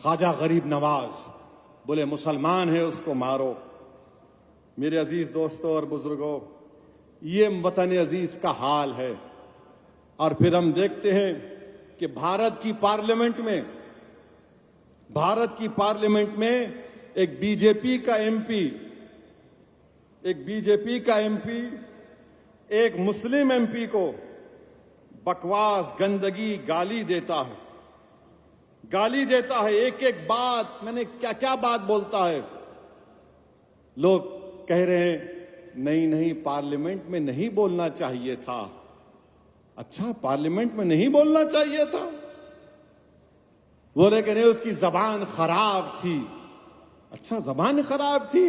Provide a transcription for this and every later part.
ख्वाजा गरीब नवाज बोले मुसलमान है उसको मारो। मेरे अजीज दोस्तों और बुजुर्गों, ये वतन अजीज का हाल है। और फिर हम देखते हैं कि भारत की पार्लियामेंट में एक बीजेपी का एमपी एक मुस्लिम एमपी को बकवास, गंदगी, गाली देता है। एक एक बात, मैंने क्या क्या बात बोलता है। लोग कह रहे हैं नहीं पार्लियामेंट में नहीं बोलना चाहिए था। अच्छा, पार्लियामेंट में नहीं बोलना चाहिए था? बोले कि नहीं उसकी जबान खराब थी। अच्छा, जबान खराब थी?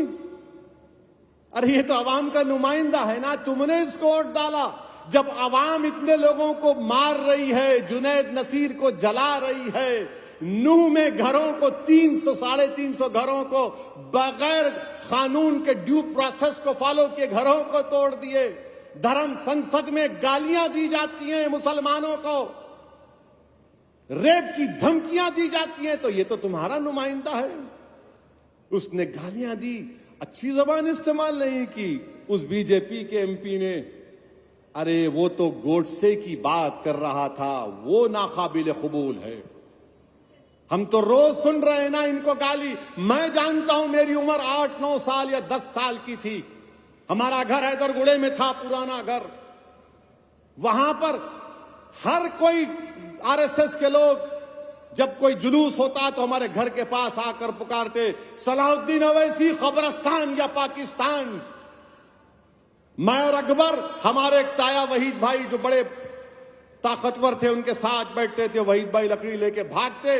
अरे ये तो अवाम का नुमाइंदा है ना, तुमने इसको वोट डाला। जब अवाम इतने लोगों को मार रही है, जुनैद नसीर को जला रही है, नूह में घरों को 300-350 घरों को बगैर कानून के ड्यू प्रोसेस को फॉलो किए घरों को तोड़ दिए, धर्म संसद में गालियां दी जाती हैं मुसलमानों को, रेप की धमकियां दी जाती हैं, तो ये तो तुम्हारा नुमाइंदा है। उसने गालियां दी, अच्छी जबान इस्तेमाल नहीं की। उस बीजेपी के एमपी ने, अरे वो तो गोडसे की बात कर रहा था, वो नाकाबिल कबूल है। हम तो रोज सुन रहे हैं ना इनको गाली। मैं जानता हूं, मेरी उम्र 8-9 साल या 10 साल की थी। हमारा घर हैदरगुड़े में था, पुराना घर। वहां पर हर कोई आरएसएस के लोग, जब कोई जुलूस होता तो हमारे घर के पास आकर पुकारते, सलाहुद्दीन अवैसी कब्रिस्तान या पाकिस्तान। मैं और अकबर, हमारे एक ताया वहीद भाई जो बड़े ताकतवर थे, उनके साथ बैठते थे। वहीद भाई लकड़ी लेके भागते,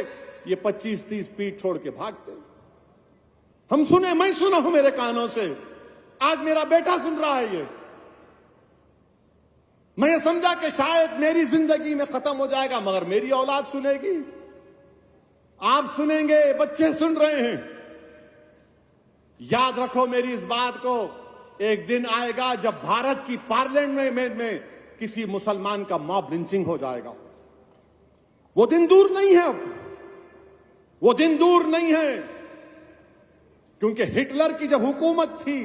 ये 25-30 फीट छोड़ के भागते। मैं सुना हूं मेरे कानों से, आज मेरा बेटा सुन रहा है ये। मैं ये समझा कि शायद मेरी जिंदगी में खत्म हो जाएगा, मगर मेरी औलाद सुनेगी, आप सुनेंगे, बच्चे सुन रहे हैं। याद रखो मेरी इस बात को, एक दिन आएगा जब भारत की पार्लियामेंट में किसी मुसलमान का मॉब लिंचिंग हो जाएगा। वो दिन दूर नहीं है, वो दिन दूर नहीं है। क्योंकि हिटलर की जब हुकूमत थी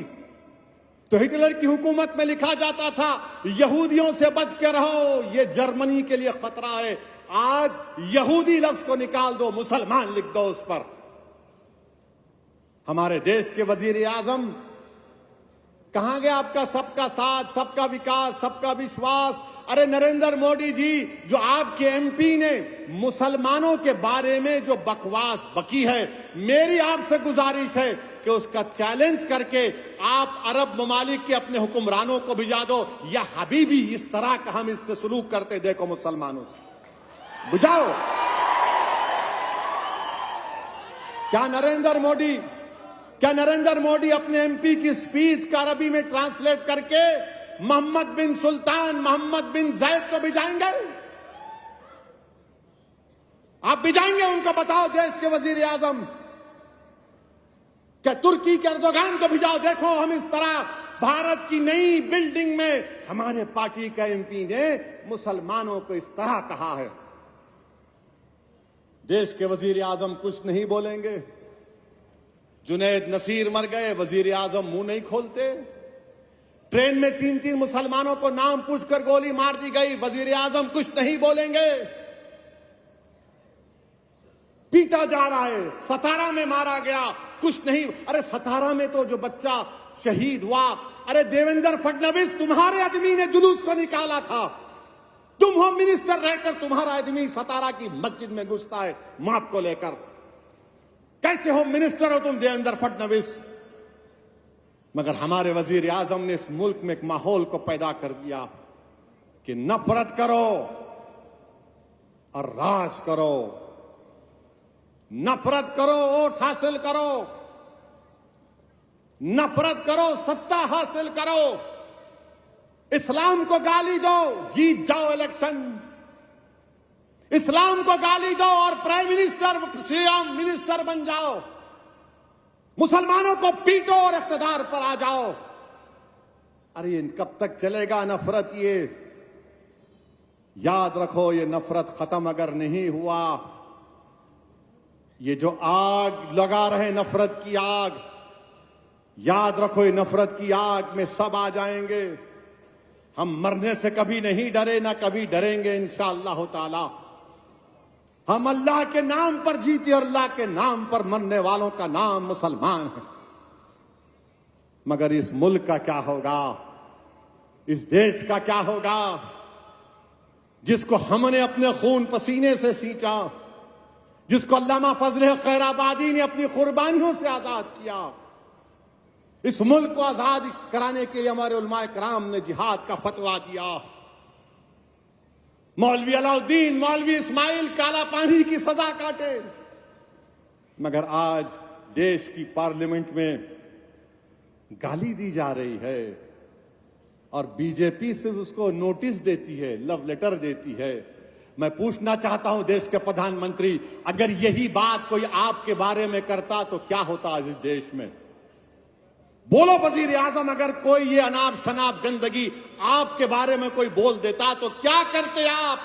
तो हिटलर की हुकूमत में लिखा जाता था, यहूदियों से बच के रहो, ये जर्मनी के लिए खतरा है। आज यहूदी लफ्ज को निकाल दो, मुसलमान लिख दो उस पर। हमारे देश के वजीर आजम, कहां गया आपका सबका साथ, सबका विकास, सबका विश्वास? अरे नरेंद्र मोदी जी, जो आपके एमपी ने मुसलमानों के बारे में जो बकवास बकी है, मेरी आपसे गुजारिश है कि उसका चैलेंज करके आप अरब ममालिक के अपने हुक्मरानों को भिजा दो, या हबीबी इस तरह का हम इससे सलूक करते देखो मुसलमानों से, बुझाओ। क्या नरेंद्र मोदी अपने एमपी की स्पीच का अरबी में ट्रांसलेट करके मोहम्मद बिन सुल्तान, मोहम्मद बिन जैद को भिजाएंगे? आप भिजाएंगे उनको? बताओ देश के वजीर आजम। क्या तुर्की के एर्दोगान को भिजाओ? देखो हम इस तरह भारत की नई बिल्डिंग में हमारे पार्टी का एमपी ने मुसलमानों को इस तरह कहा है। देश के वजीर आजम कुछ नहीं बोलेंगे। जुनैद नसीर मर गए, वजीर आजम मुंह नहीं खोलते। ट्रेन में 3-3 मुसलमानों को नाम पूछकर गोली मार दी गई, वजीर आजम कुछ नहीं बोलेंगे। पीटा जा रहा है, सतारा में मारा गया, कुछ नहीं। अरे सतारा में तो जो बच्चा शहीद हुआ, अरे देवेंद्र फडणवीस तुम्हारे आदमी ने जुलूस को निकाला था। तुम होम मिनिस्टर रहकर तुम्हारा आदमी सतारा की मस्जिद में घुसता है माप को लेकर। कैसे होम मिनिस्टर हो तुम देवेंद्र फडणवीस? मगर हमारे वजीर आजम ने इस मुल्क में एक माहौल को पैदा कर दिया कि नफरत करो और राज करो, नफरत करो वोट हासिल करो, नफरत करो सत्ता हासिल करो, इस्लाम को गाली दो, जीत जाओ इलेक्शन, इस्लाम को गाली दो और प्राइम मिनिस्टर, सीएम, मिनिस्टर बन जाओ, मुसलमानों को पीटो और इख्तिदार पर आ जाओ। अरे कब तक चलेगा नफरत? ये याद रखो, ये नफरत खत्म अगर नहीं हुआ ये जो आग लगा रहे नफरत की आग, याद रखो ये नफरत की आग में सब आ जाएंगे। हम मरने से कभी नहीं डरे, ना कभी डरेंगे इंशाअल्लाह ताला। हम अल्लाह के नाम पर जीते और अल्लाह के नाम पर मरने वालों का नाम मुसलमान है। मगर इस मुल्क का क्या होगा, इस देश का क्या होगा, जिसको हमने अपने खून पसीने से सींचा, जिसको अल्लामा फजल खैराबादी ने अपनी कुर्बानियों से आजाद किया। इस मुल्क को आजाद कराने के लिए हमारे उलमाए कराम ने जिहाद का फतवा दिया। मौलवी अलाउद्दीन, मौलवी इस्माइल काला पानी की सजा काटे, मगर आज देश की पार्लियामेंट में गाली दी जा रही है और बीजेपी से उसको नोटिस देती है, लव लेटर देती है। मैं पूछना चाहता हूं देश के प्रधानमंत्री, अगर यही बात कोई आपके बारे में करता तो क्या होता आज इस देश में? बोलो वजीर आजम, अगर कोई ये अनाप शनाप गंदगी आपके बारे में कोई बोल देता तो क्या करते आप?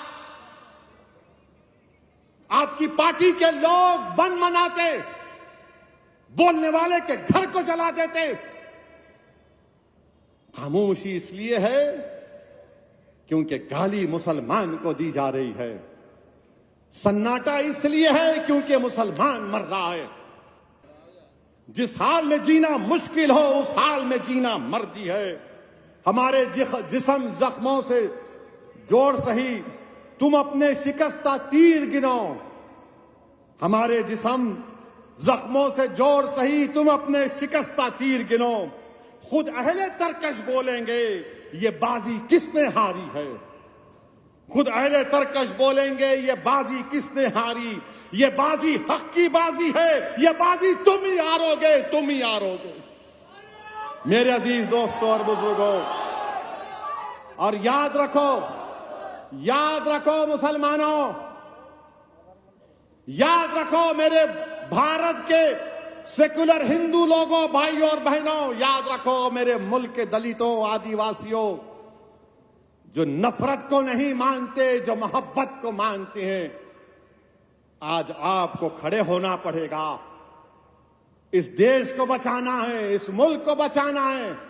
आपकी पार्टी के लोग बन मनाते, बोलने वाले के घर को जला देते। खामोशी इसलिए है क्योंकि गाली मुसलमान को दी जा रही है। सन्नाटा इसलिए है क्योंकि मुसलमान मर रहा है। जिस हाल में जीना मुश्किल हो उस हाल में जीना मर्दी है। हमारे जिस्म जख्मों से जोड़ सही तुम अपने शिकस्ता तीर गिनो। हमारे जिस्म जख्मों से जोड़ सही तुम अपने शिकस्ता तीर गिनो। खुद अहले तरकश बोलेंगे ये बाजी किसने हारी है। खुद अहले तरकश बोलेंगे ये बाजी किसने हारी। ये बाजी हक की बाजी है, ये बाजी तुम ही हारोगे, तुम ही हारोगे। मेरे अजीज दोस्तों और बुजुर्गों, और याद रखो मुसलमानों, याद रखो मेरे भारत के सेकुलर हिंदू लोगों, भाइयों और बहनों, याद रखो मेरे मुल्क के दलितों, आदिवासियों, जो नफरत को नहीं मानते, जो मोहब्बत को मानते हैं। आज आपको खड़े होना पड़ेगा। इस देश को बचाना है, इस मुल्क को बचाना है।